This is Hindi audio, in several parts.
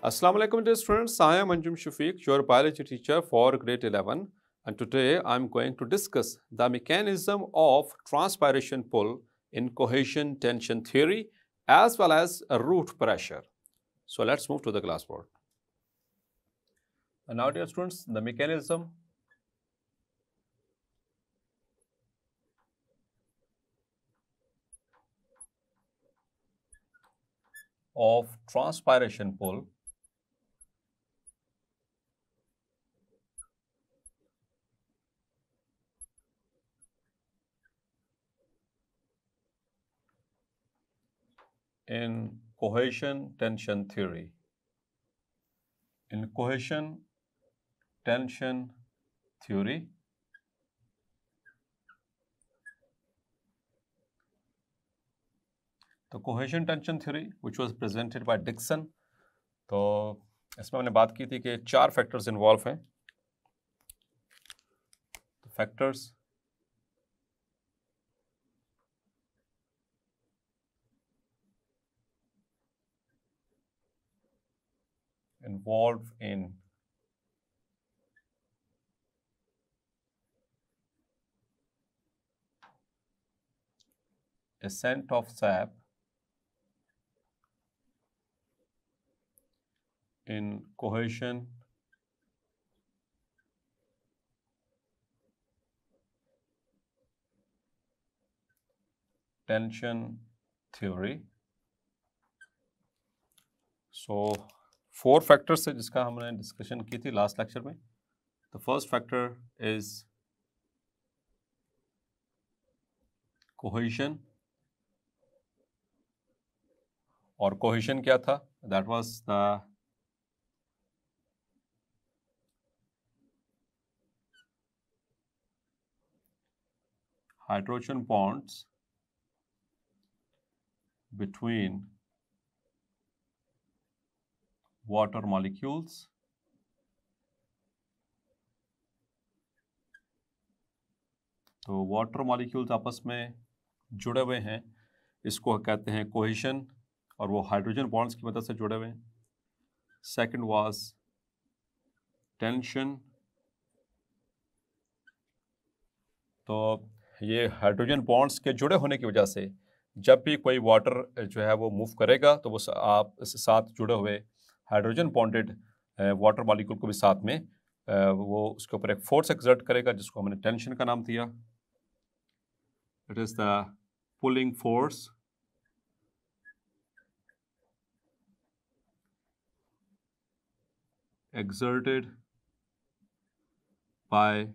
Assalamu alaikum dear students, I am Anjum Shafiq, your biology teacher for grade 11, and today I am going to discuss the mechanism of transpiration pull in cohesion tension theory as well as root pressure. So let's move to the classboard. And now dear students, the mechanism of transpiration pull in cohesion tension theory. In cohesion tension theory, the cohesion tension theory which was presented by Dickson, तो इसमें हमने बात की थी कि 4 फैक्टर्स इन्वॉल्व हैं. Factors involved in ascent of sap in cohesion tension theory. So 4 factors है जिसका हमने डिस्कशन की थी लास्ट लेक्चर में. The first factor is cohesion, और कोहेशन क्या था? That was the hydrogen bonds between water molecules तो वाटर मॉलिक्यूल्स आपस में जुड़े हुए हैं, इसको कहते हैं कोहेशन, और वो हाइड्रोजन बॉन्ड्स की मदद से जुड़े हुए हैं. सेकंड वाज टेंशन, तो ये हाइड्रोजन बॉन्ड्स के जुड़े होने की वजह से जब भी कोई वाटर जो है वो मूव करेगा तो वो आप साथ जुड़े हुए हाइड्रोजन बॉन्डेड वाटर मॉलिक्यूल को भी साथ में वो उसके ऊपर एक फोर्स एक्सर्ट करेगा जिसको हमने टेंशन का नाम दिया. It is the pulling force exerted by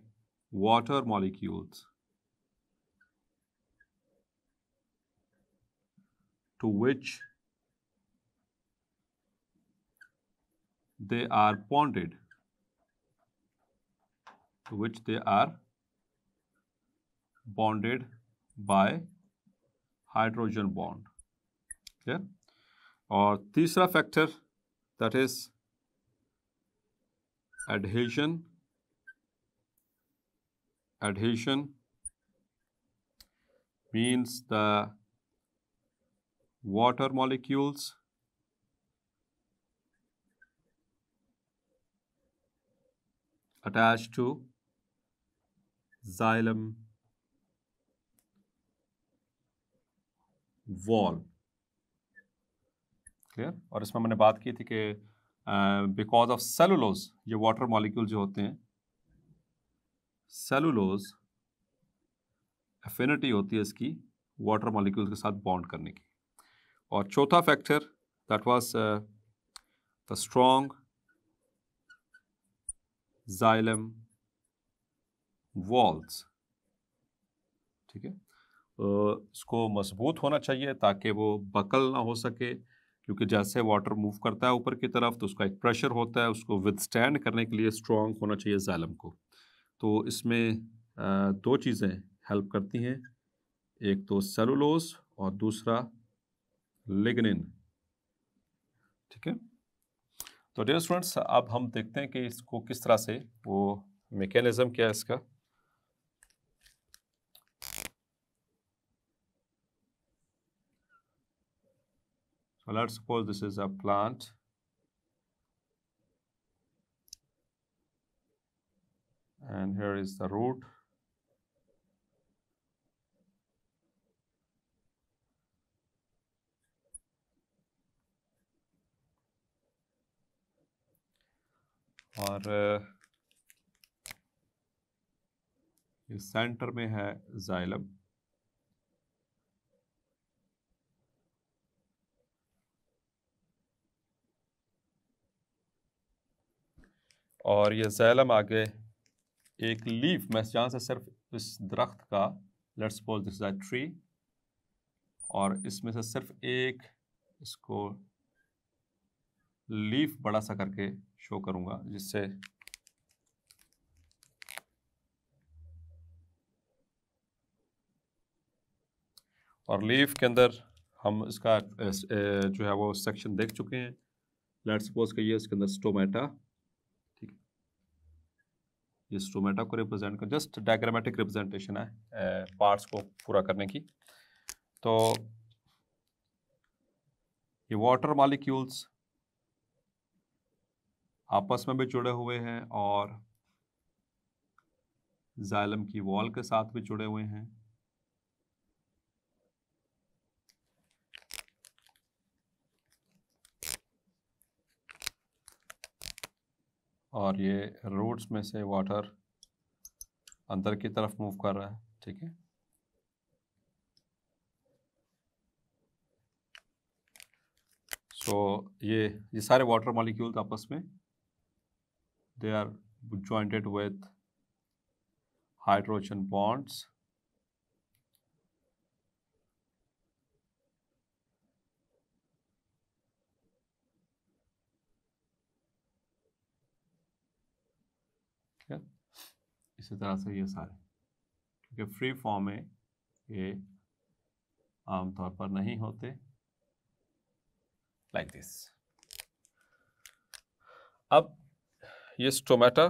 water molecules to which they are bonded, by hydrogen bond. Clear? और तीसरा factor that is adhesion. Adhesion means the water molecules attached to xylem wall. Clear? और इसमें मैंने बात की थी कि बिकॉज ऑफ सेलुलोज, ये वाटर मॉलिक्यूल जो होते हैं, सेलुलोज एफिनिटी होती है इसकी वाटर मॉलिक्यूल्स के साथ बॉन्ड करने की. और चौथा factor that was the strong xylem walls. ठीक है, इसको मजबूत होना चाहिए ताकि वो बकल ना हो सके, क्योंकि जैसे वाटर मूव करता है ऊपर की तरफ तो उसका एक प्रेशर होता है, उसको विदस्टैंड करने के लिए स्ट्रॉन्ग होना चाहिए xylem को. तो इसमें 2 चीज़ें हेल्प करती हैं, एक तो सेलुलोज और दूसरा लिग्निन. ठीक है, तो डियर स्टूडेंट्स अब हम देखते हैं कि इसको किस तरह से वो मैकेनिज्म क्या है इसका. So let's suppose this is a plant and here is the root. और इस सेंटर में है जाइलम। और ये जाइलम आगे एक लीफ में जहाँ से सिर्फ इस दरख्त का, let's suppose this is a tree, और इसमें से सिर्फ एक इसको लीफ बड़ा सा करके शो करूँगा, जिससे और लीफ के अंदर हम इसका जो है वो सेक्शन देख चुके हैं। लेट्स सपोज कि ये इसके अंदर स्टोमेटा, ठीक है, ये स्टोमेटा को रिप्रेजेंट कर, जस्ट डायग्रामेटिक रिप्रेजेंटेशन है पार्ट्स को पूरा करने की। तो ये वाटर मॉलिक्यूल्स आपस में भी जुड़े हुए हैं और जाइलम की वॉल के साथ भी जुड़े हुए हैं। और ये रूट्स में से वाटर अंदर की तरफ मूव कर रहा है, ठीक है। सो ये सारे वाटर मॉलिक्यूल्स आपस में they are jointed with hydrogen bonds. इसी तरह से ये सारे, क्योंकि फ्री फॉर्म में ये आमतौर पर नहीं होते, लाइक दिस। अब ये स्टोमेटा,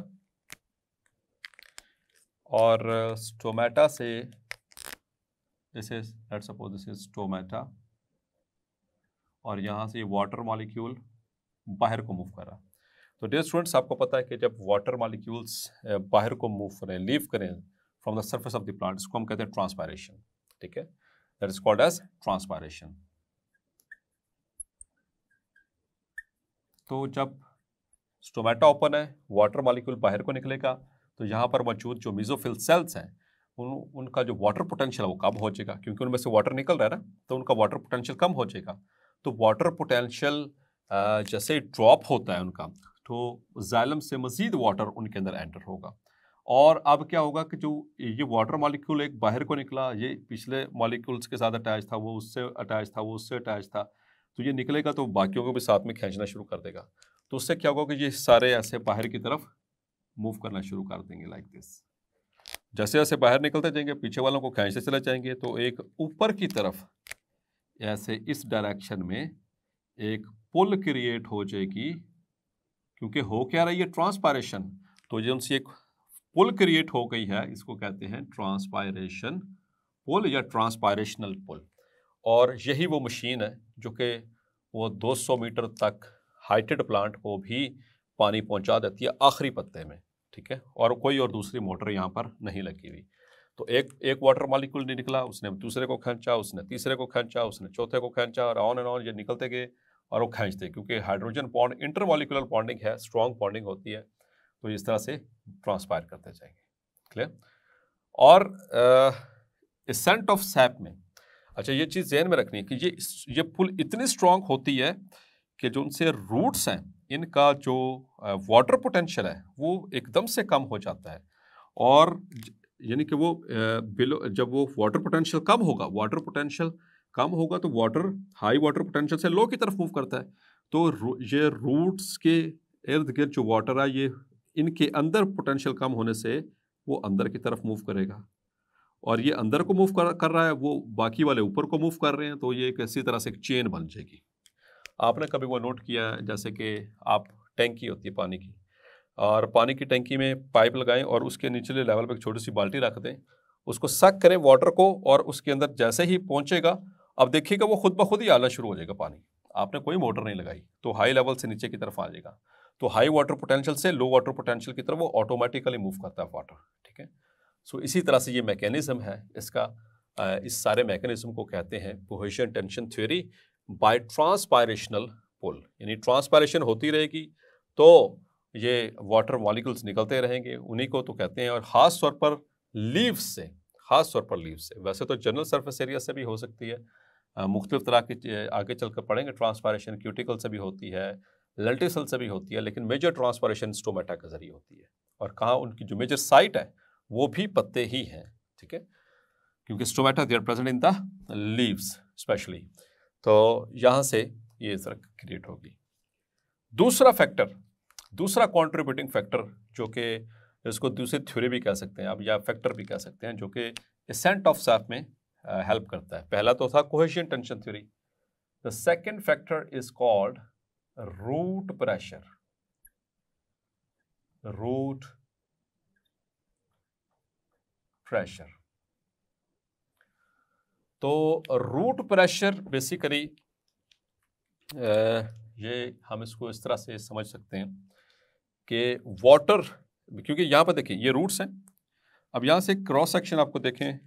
और स्टोमेटा से this is, let's suppose this is stomata, और यहाँ से ये वाटर मॉलिक्यूल बाहर को मूव कर रहा है। तो डियर स्टूडेंट्स, आपको पता है कि जब वाटर मॉलिक्यूल्स बाहर को मूव करें, लीव करें from the surface of the plant, इसको हम कहते हैं ट्रांसपायरेशन, ठीक है। That is called as transpiration. तो जब स्टोमेटा ओपन है, वाटर मॉलिक्यूल बाहर को निकलेगा, तो यहाँ पर मौजूद जो मेसोफिल सेल्स हैं उनका जो वाटर पोटेंशियल है वो कम हो जाएगा, क्योंकि उनमें से वाटर निकल रहा है ना, तो उनका वाटर पोटेंशियल कम हो जाएगा। तो वाटर पोटेंशियल जैसे ड्रॉप होता है उनका, तो जाइलम से मज़ीद वाटर उनके अंदर एंटर होगा। और अब क्या होगा कि जो ये वाटर मॉलिक्यूल एक बाहर को निकला, ये पिछले मॉलिक्यूल्स के साथ अटैच था, वो उससे अटैच था, वो उससे अटैच था, तो ये निकलेगा तो बाकियों को भी साथ में खींचना शुरू कर देगा। तो उससे क्या होगा कि ये सारे ऐसे बाहर की तरफ मूव करना शुरू कर देंगे, लाइक दिस। जैसे जैसे बाहर निकलते जाएंगे, पीछे वालों को खींचते चले जाएंगे, तो एक ऊपर की तरफ ऐसे इस डायरेक्शन में एक पुल क्रिएट हो जाएगी, क्योंकि हो क्या रही है, ट्रांसपायरेशन। तो जो उनसे एक पुल क्रिएट हो गई है, इसको कहते हैं ट्रांसपायरेशन पुल या ट्रांसपायरेशनल पुल। और यही वो मशीन है जो कि वो 200 मीटर तक हाइटेड प्लांट को भी पानी पहुंचा देती है आखिरी पत्ते में, ठीक है। और कोई और दूसरी मोटर यहाँ पर नहीं लगी हुई। तो एक वाटर मॉलिक्यूल नहीं निकला, उसने दूसरे को खींचा, उसने तीसरे को खींचा, उसने चौथे को खींचा, और ऑन एंड ऑन ये निकलते गए और वो खींचते, क्योंकि हाइड्रोजन बॉन्ड इंटरमॉलिक्यूलर बॉन्डिंग है, स्ट्रॉन्ग बॉन्डिंग होती है, तो इस तरह से ट्रांसपायर करते जाएंगे, क्लियर। और एसेंट ऑफ सैप में, अच्छा ये चीज़ ध्यान में रखनी है कि ये पुल इतनी स्ट्रॉन्ग होती है कि जो उनसे रूट्स हैं, इनका जो वाटर पोटेंशियल है वो एकदम से कम हो जाता है। और यानी कि वो जब वो वाटर पोटेंशियल कम होगा तो वाटर हाई वाटर पोटेंशियल से लो की तरफ मूव करता है। तो ये रूट्स के इर्द गिर्द जो वाटर है, ये इनके अंदर पोटेंशियल कम होने से वो अंदर की तरफ मूव करेगा, और ये अंदर को मूव कर रहा है, वो बाकी वाले ऊपर को मूव कर रहे हैं, तो ये एक ऐसी तरह से एक चेन बन जाएगी। आपने कभी वो नोट किया, जैसे कि आप टैंकी होती है पानी की, और पानी की टैंकी में पाइप लगाएं और उसके निचले लेवल पर एक छोटी सी बाल्टी रख दें, उसको सक करें वाटर को, और उसके अंदर जैसे ही पहुंचेगा, अब देखिएगा वो खुद ब खुद ही आना शुरू हो जाएगा पानी, आपने कोई मोटर नहीं लगाई, तो हाई लेवल से नीचे की तरफ आ जाएगा। तो हाई वाटर पोटेंशियल से लो वाटर पोटेंशियल की तरफ वो ऑटोमेटिकली मूव करता है वाटर, ठीक है। सो इसी तरह से ये मैकेनिज्म है इसका। इस सारे मैकेनिज्म को कहते हैं कोहेशन टेंशन थ्योरी बाय ट्रांसपायरेशनल पुल, यानी ट्रांसपायरेशन होती रहेगी तो ये वाटर मॉलिक्यूल्स निकलते रहेंगे, उन्हीं को तो कहते हैं। और खास तौर पर लीव्स से, खास तौर पर लीव्स से, वैसे तो जनरल सरफेस एरिया से भी हो सकती है, मुख्तलिफ तरह की आगे चलकर पढ़ेंगे ट्रांसपायरेशन क्यूटिकल से भी होती है, लेंटिसल से भी होती है, लेकिन मेजर ट्रांसपायरेशन स्टोमेटा के जरिए होती है। और कहाँ उनकी जो मेजर साइट है वो भी पत्ते ही हैं, ठीक है, क्योंकि stomata they are present in the leaves specially. तो यहाँ से ये क्रिएट होगी। दूसरा फैक्टर, दूसरा कॉन्ट्रीब्यूटिंग फैक्टर जो कि इसको दूसरी थ्योरी भी कह सकते हैं आप या फैक्टर भी कह सकते हैं, जो कि एसेंट ऑफ सैप में हेल्प करता है। पहला तो था cohesion tension theory. The second factor is called root pressure. Root pressure. तो रूट प्रेशर बेसिकली ये हम इसको इस तरह से समझ सकते हैं कि वाटर, क्योंकि यहां पर देखिए ये रूट्स हैं। अब यहां से क्रॉस सेक्शन आपको देखें,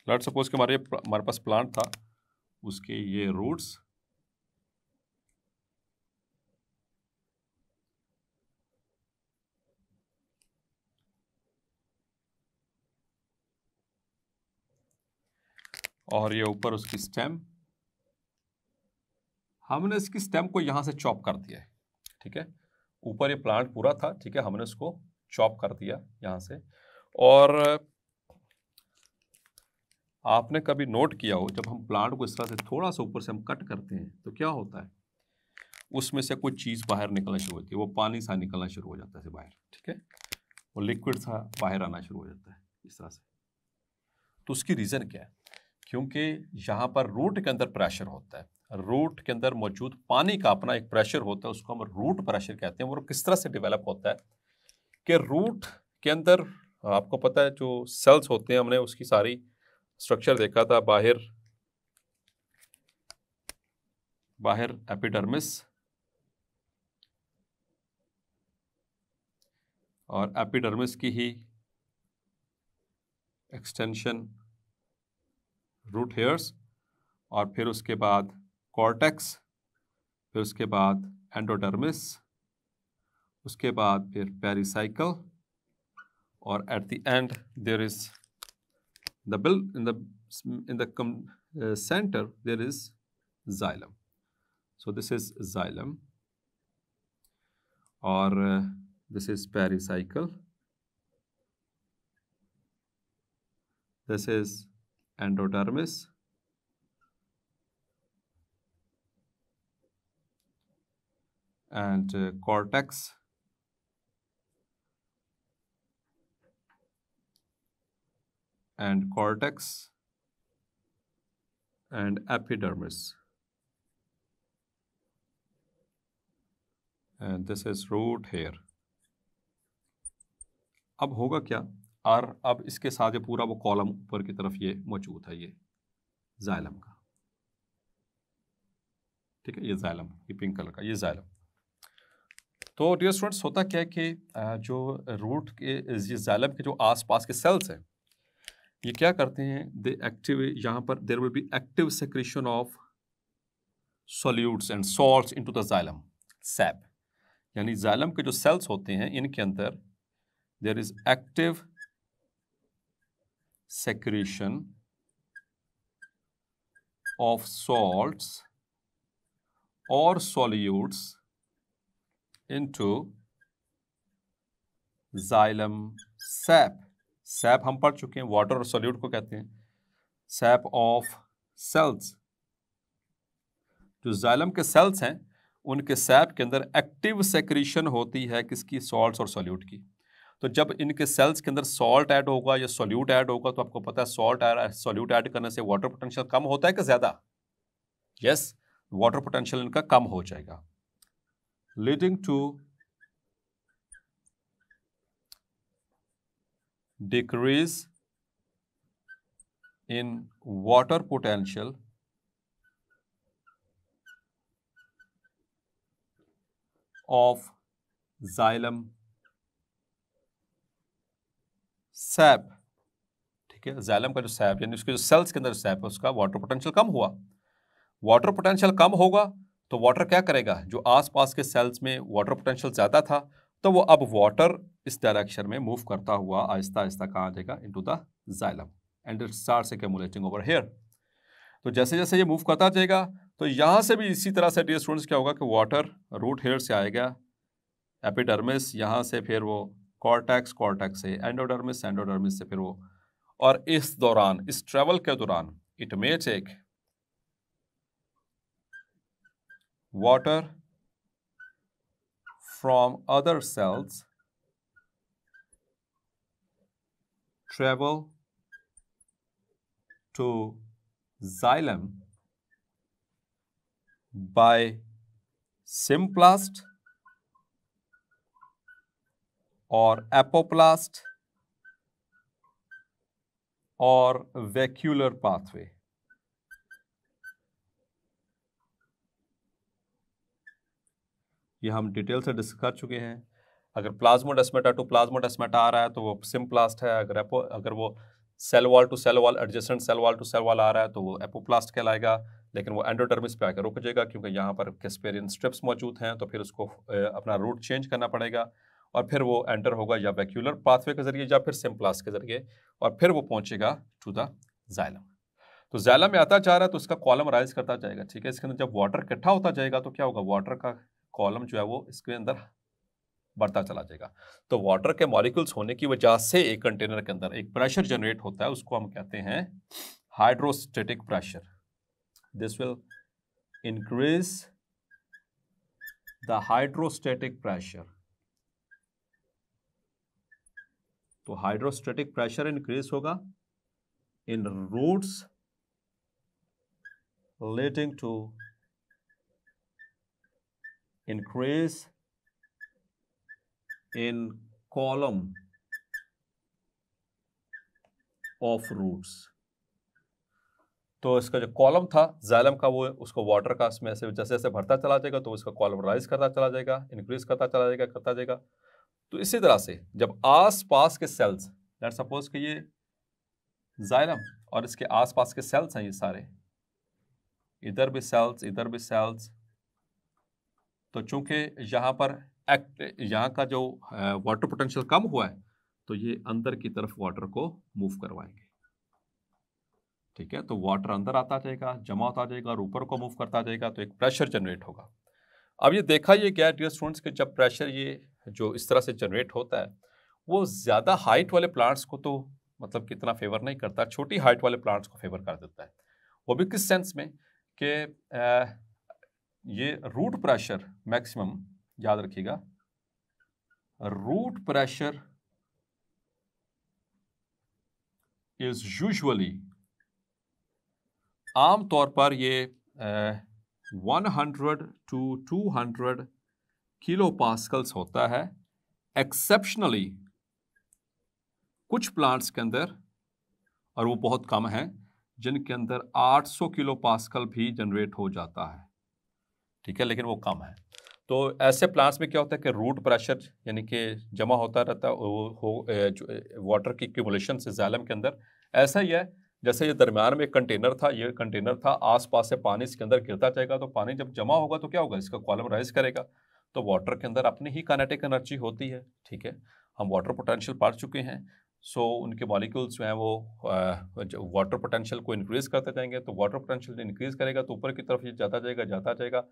लेट्स सपोज कि हमारे पास प्लांट था, उसके ये रूट्स, और ये ऊपर उसकी स्टेम। हमने इसकी स्टेम को यहां से चॉप कर दिया है, ठीक है। ऊपर ये प्लांट पूरा था, ठीक है, हमने इसको चॉप कर दिया यहां से। और आपने कभी नोट किया हो, जब हम प्लांट को इस तरह से थोड़ा सा ऊपर से हम कट करते हैं तो क्या होता है, उसमें से कोई चीज बाहर निकलना शुरू होती है, वो पानी सा निकलना शुरू हो जाता है बाहर, ठीक है, वो लिक्विड सा बाहर आना शुरू हो जाता है इस तरह से। तो उसकी रीजन क्या है? क्योंकि यहाँ पर रूट के अंदर प्रेशर होता है, रूट के अंदर मौजूद पानी का अपना एक प्रेशर होता है, उसको हम रूट प्रेशर कहते हैं। वो किस तरह से डेवलप होता है कि रूट के अंदर, आपको पता है जो सेल्स होते हैं, हमने उसकी सारी स्ट्रक्चर देखा था, बाहर एपिडर्मिस, और एपिडर्मिस की ही एक्सटेंशन रूट हेयर्स, और फिर उसके बाद कॉर्टेक्स, फिर उसके बाद एंडोडर्मिस, उसके बाद फिर पेरिसाइकल, और at the end there is the bill in the centre there is xylem. So this is xylem, or this is pericycle, this is endodermis, and cortex, and epidermis, and this is root hair. अब होगा क्या, और अब इसके साथ ये पूरा वो कॉलम ऊपर की तरफ ये मौजूद है, ये जाइलम का, ठीक है, ये जाइलम, ये पिंक कलर का, ये जाइलम। तो डियर स्टूडेंट्स, होता क्या है कि जो रूट के, ये जाइलम के जो आसपास के सेल्स हैं, ये क्या करते हैं, दे एक्टिव, यहाँ पर there will be active secretion of solutes and salts into the xylem sap. यानी जाइलम के जो सेल्स होते हैं, इनके अंदर there is active secretion of salts or solutes into xylem sap. Sap हम पढ़ चुके हैं, वाटर और सोल्यूट को कहते हैं। सैप ऑफ सेल्स, जो जाइलम के सेल्स हैं उनके सैप के अंदर एक्टिव सेक्रीशन होती है किसकी, सॉल्ट्स और सोल्यूट की। तो जब इनके सेल्स के अंदर सॉल्ट ऐड होगा या सोल्यूट ऐड होगा, तो आपको पता है सोल्यूट ऐड करने से वाटर पोटेंशियल कम होता है कि ज्यादा? यस, वाटर पोटेंशियल इनका कम हो जाएगा, leading to decrease in water potential of xylem sap, ठीक है। जाइलम का जो सैप यानी उसके जो सेल्स के अंदर सैप है उसका वाटर पोटेंशियल कम हुआ। वाटर पोटेंशियल कम होगा तो वाटर क्या करेगा, जो आसपास के सेल्स में वाटर पोटेंशियल ज्यादा था तो वो अब वाटर इस डायरेक्शन में मूव करता हुआ आहिस्ता आहिस्ता कहाँ आ जाएगा, into the xylem and it starts accumulating over here. तो जैसे जैसे ये मूव करता जाएगा तो यहाँ से भी इसी तरह से डियर स्टूडेंट्स क्या होगा कि वाटर रूट हेयर से आएगा एपिडर्मिस, यहाँ से फिर वो कॉर्टेक्स, कॉर्टेक्स से एंडोडर्मिस, एंडोडर्मिस से फिर वो, और इस दौरान इस ट्रेवल के दौरान it may take water from other cells travel to xylem by symplast or apoplast or vacuolar pathway। ये हम डिटेल से डिस्कस कर चुके हैं। अगर प्लाज्मोडेस्माटा टू प्लाज्मोडेस्माटा आ रहा है तो वो सिम्प्लास्ट है, अगर वो cell wall to cell wall, adjacent cell wall to cell wall आ रहा है तो वो एपोप्लास्ट कहलाएगा। लेकिन वो एंडोडर्मिस पे आकर रुक जाएगा क्योंकि यहाँ पर कैस्पेरियन स्ट्रिप्स मौजूद हैं, तो फिर उसको अपना रूट चेंज करना पड़ेगा और फिर वो एंटर होगा या वैक्यूलर पाथवे के जरिए या फिर सिम्प्लास्ट के जरिए, और फिर वो पहुंचेगा टू द जाइलम। तो जाइलम में आता जा रहा है तो उसका कॉलम राइज करता जाएगा, ठीक है। इसके अंदर जब वाटर इकट्ठा होता जाएगा तो क्या होगा, वाटर का कॉलम जो है वो इसके अंदर बढ़ता चला जाएगा। तो वाटर के मॉलिक्यूल्स होने की वजह से एक कंटेनर के अंदर एक प्रेशर जनरेट होता है, उसको हम कहते हैं hydrostatic pressure. This will increase the hydrostatic pressure. तो हाइड्रोस्टेटिक प्रेशर इंक्रीज होगा इन roots leading to increase in column of roots। तो इसका जो कॉलम था जाइलम का वो उसको वाटर का इसमें से जैसे जैसे भरता चला जाएगा तो उसका कॉलम राइज करता चला जाएगा, इंक्रीज करता चला जाएगा, करता जाएगा। तो इसी तरह से जब आस पास के सेल्स, लेट्स सपोज कि ये जाइलम और इसके आस पास के सेल्स हैं, ये सारे इधर भी सेल्स, इधर भी सेल्स, तो चूंकि यहाँ पर यहाँ का जो वाटर पोटेंशियल कम हुआ है तो ये अंदर की तरफ वाटर को मूव करवाएंगे, ठीक है। तो वाटर अंदर आता जाएगा, जमा होता जाएगा और ऊपर को मूव करता जाएगा, तो एक प्रेशर जनरेट होगा। अब ये देखा ये गया डियर स्टूडेंट्स कि जब प्रेशर ये जो इस तरह से जनरेट होता है वो ज़्यादा हाइट वाले प्लांट्स को तो मतलब कितना फेवर नहीं करता, छोटी हाइट वाले प्लांट्स को फेवर कर देता है। वो भी किस सेंस में कि ये रूट प्रेशर मैक्सिमम, याद रखिएगा, रूट प्रेशर इज यूजुअली, आमतौर पर ये 100 to 200 किलो पास्कल्स होता है। एक्सेप्शनली कुछ प्लांट्स के अंदर, और वो बहुत कम है, जिनके अंदर 800 किलो पास्कल भी जनरेट हो जाता है, ठीक है, लेकिन वो कम है। तो ऐसे प्लांट्स में क्या होता है कि रूट प्रेशर यानी कि जमा होता रहता है वाटर की एक्यूमुलेशन से जाइलम के अंदर। ऐसा ही है जैसे ये दरम्यान में एक कंटेनर था, ये कंटेनर था, आसपास से पानी इसके अंदर गिरता जाएगा, तो पानी जब जमा होगा तो क्या होगा, इसका कॉलम राइज करेगा। तो वाटर के अंदर अपनी ही काइनेटिक एनर्जी होती है, ठीक है। हम वाटर पोटेंशियल पढ़ चुके हैं। सो उनके मॉलिक्यूल्स जो हैं वो वाटर पोटेंशियल को इंक्रीज करते जाएंगे, तो वाटर पोटेंशियल इंक्रीज करेगा तो ऊपर की तरफ ये जाता जाएगा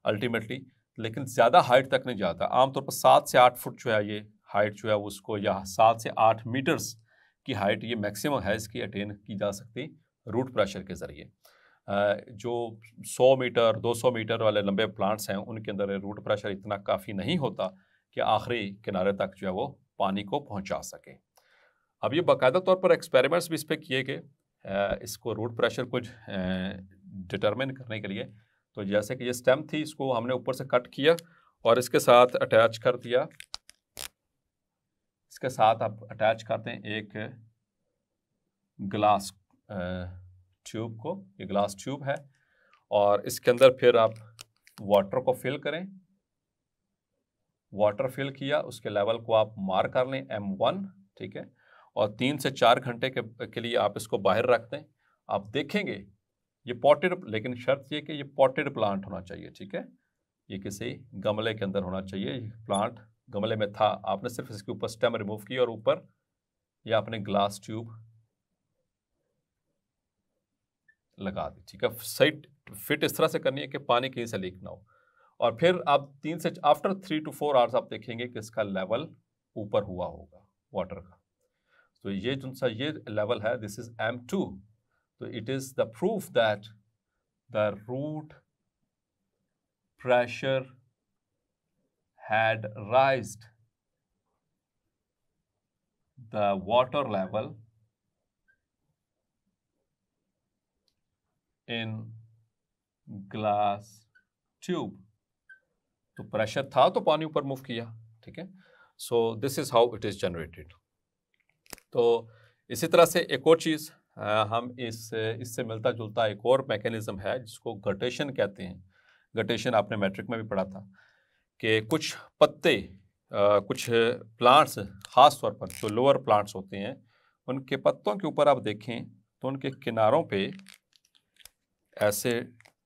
अल्टीमेटली, लेकिन ज़्यादा हाइट तक नहीं जाता। आमतौर पर 7 से 8 फुट जो है ये हाइट जो है उसको, या 7 से 8 मीटर्स की हाइट ये मैक्सिमम है इसकी अटेन की जा सकती रूट प्रेशर के ज़रिए। जो 100 मीटर 200 मीटर वाले लंबे प्लांट्स हैं उनके अंदर रूट प्रेशर इतना काफ़ी नहीं होता कि आखिरी किनारे तक जो है वो पानी को पहुंचा सके। अब ये बाकायदा तौर पर एक्सपेरिमेंट्स भी इस पर किए गए इसको रूट प्रेशर को डिटरमिन करने के लिए। तो जैसे कि ये स्टेम थी, इसको हमने ऊपर से कट किया और इसके साथ अटैच कर दिया, इसके साथ आप अटैच करते हैं एक ग्लास ट्यूब को, ये ग्लास ट्यूब है, और इसके अंदर फिर आप वाटर को फिल करें वाटर फिल किया, उसके लेवल को आप मार्क कर लें M1, ठीक है, और 3 से 4 घंटे के लिए आप इसको बाहर रख दें। आप देखेंगे ये पॉटेड, लेकिन शर्त ये कि ये पॉटेड प्लांट होना चाहिए, ठीक है, ये किसी गमले के अंदर होना चाहिए। प्लांट गमले में था, आपने सिर्फ इसके ऊपर स्टेम रिमूव की और ऊपर ये आपने ग्लास ट्यूब लगा दी, ठीक है। सही फिट इस तरह से करनी है कि पानी कहीं से लीक ना हो। और फिर आप आफ्टर 3 to 4 आवर्स आप देखेंगे कि इसका लेवल ऊपर हुआ होगा वाटर का। तो ये जो सा ये लेवल है, दिस इज M2, तो it is the proof that the root pressure had raised the water level in glass tube। तो प्रेशर था तो पानी ऊपर मूव किया, ठीक है। So this is how it is generated. तो इसी तरह से एक और चीज़ हम इससे मिलता जुलता एक और मैकेनिज्म है जिसको गटेशन कहते हैं। गटेशन आपने मैट्रिक में भी पढ़ा था कि कुछ पत्ते कुछ प्लांट्स, ख़ास तौर पर जो लोअर प्लांट्स होते हैं, उनके पत्तों के ऊपर आप देखें तो उनके किनारों पे ऐसे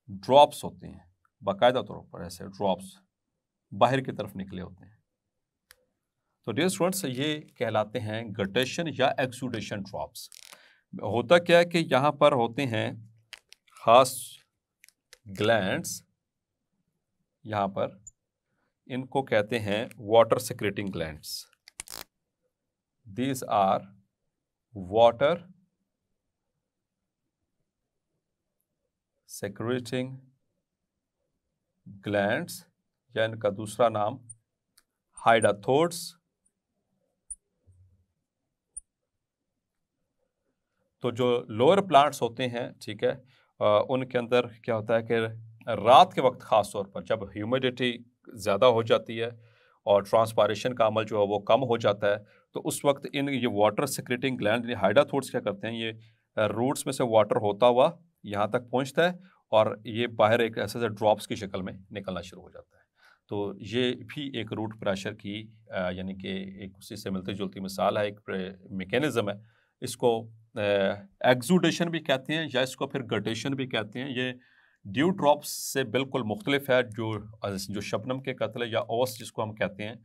ड्रॉप्स होते हैं, बाकायदा तौर पर ऐसे ड्रॉप्स बाहर की तरफ निकले होते हैं। तो डियर स्टूडेंट्स, ये कहलाते हैं गटेशन या एक्सुडेशन ड्रॉप्स। होता क्या है कि यहाँ पर होते हैं खास ग्लैंड्स, यहाँ पर इनको कहते हैं water secreting glands. These are water secreting glands, या इनका दूसरा नाम हाइडाथोड्स। तो जो लोअर प्लांट्स होते हैं, ठीक है, उनके अंदर क्या होता है कि रात के वक्त ख़ास तौर पर जब ह्यूमिडिटी ज़्यादा हो जाती है और ट्रांसपायरेशन का अमल जो है वो कम हो जाता है, तो उस वक्त इन ये वाटर सेक्रेटिंग ग्लैंड हाइडाथोड्स क्या करते हैं, ये रूट्स में से वाटर होता हुआ यहाँ तक पहुँचता है और ये बाहर एक ऐसे ड्रॉप्स की शक्ल में निकलना शुरू हो जाता है। तो ये भी एक रूट प्रेशर की यानी कि एक उसी से मिलती जुलती मिसाल है, एक मैकेनिज्म है। इसको एक्सुडेशन भी कहते हैं या इसको फिर गटेशन भी कहते हैं। ये ड्यू ड्रॉप्स से बिल्कुल मुख्तलिफ है। जो शबनम के कतले या ओस जिसको हम कहते हैं,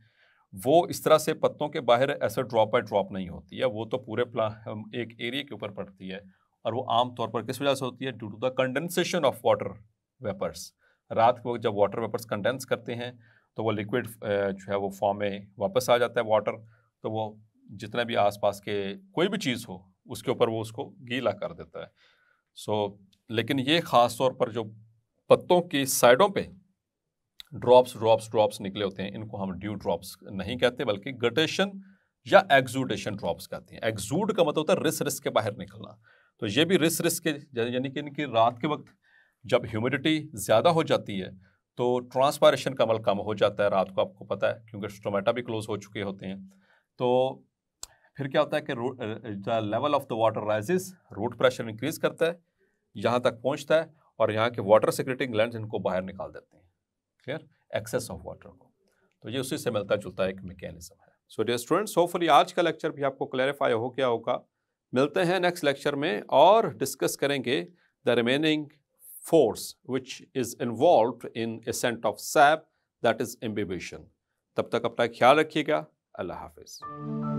वो इस तरह से पत्तों के बाहर ऐसे ड्रॉप बाय ड्रॉप नहीं होती है, वो तो पूरे एक एरिया के ऊपर पड़ती है। और वो आम तौर पर किस वजह से होती है? Due to the condensation of water vapours. रात को जब वाटर वेपर्स कंडेंस करते हैं तो वो लिक्विड जो है वो फॉर्म में वापस आ जाता है वाटर, तो वो जितना भी आसपास के कोई भी चीज़ हो उसके ऊपर वो उसको गीला कर देता है। लेकिन ये ख़ास तौर पर जो पत्तों की साइडों पे ड्रॉप्स निकले होते हैं, इनको हम ड्यू ड्रॉप्स नहीं कहते बल्कि गटेशन या एक्सुडेशन ड्रॉप्स कहते हैं। एक्सूड का मतलब होता है रिस के बाहर निकलना। तो ये भी रिस के यानी कि इनकी रात के वक्त जब ह्यूमिडिटी ज़्यादा हो जाती है तो ट्रांसपायरेशन का अमल कम हो जाता है रात को, आपको पता है, क्योंकि स्टोमेटा भी क्लोज हो चुके होते हैं। तो फिर क्या होता है कि the level of the water rises, root pressure increase करता है, यहाँ तक पहुँचता है और यहाँ के वाटर सेक्रेटिंग ग्लैंड्स इनको बाहर निकाल देते हैं, क्लियर, एक्सेस ऑफ वाटर को। तो ये उसी से मिलता जुलता एक मैकेनिज्म है। सो डियर स्टूडेंट्स, होपफुली आज का लेक्चर भी आपको क्लैरिफाई हो गया होगा। मिलते हैं नेक्स्ट लेक्चर में और डिस्कस करेंगे the remaining force which is involved in ascent of sap, that is imbibition। तब तक अपना ख्याल रखिएगा। अल्लाह हाफिज।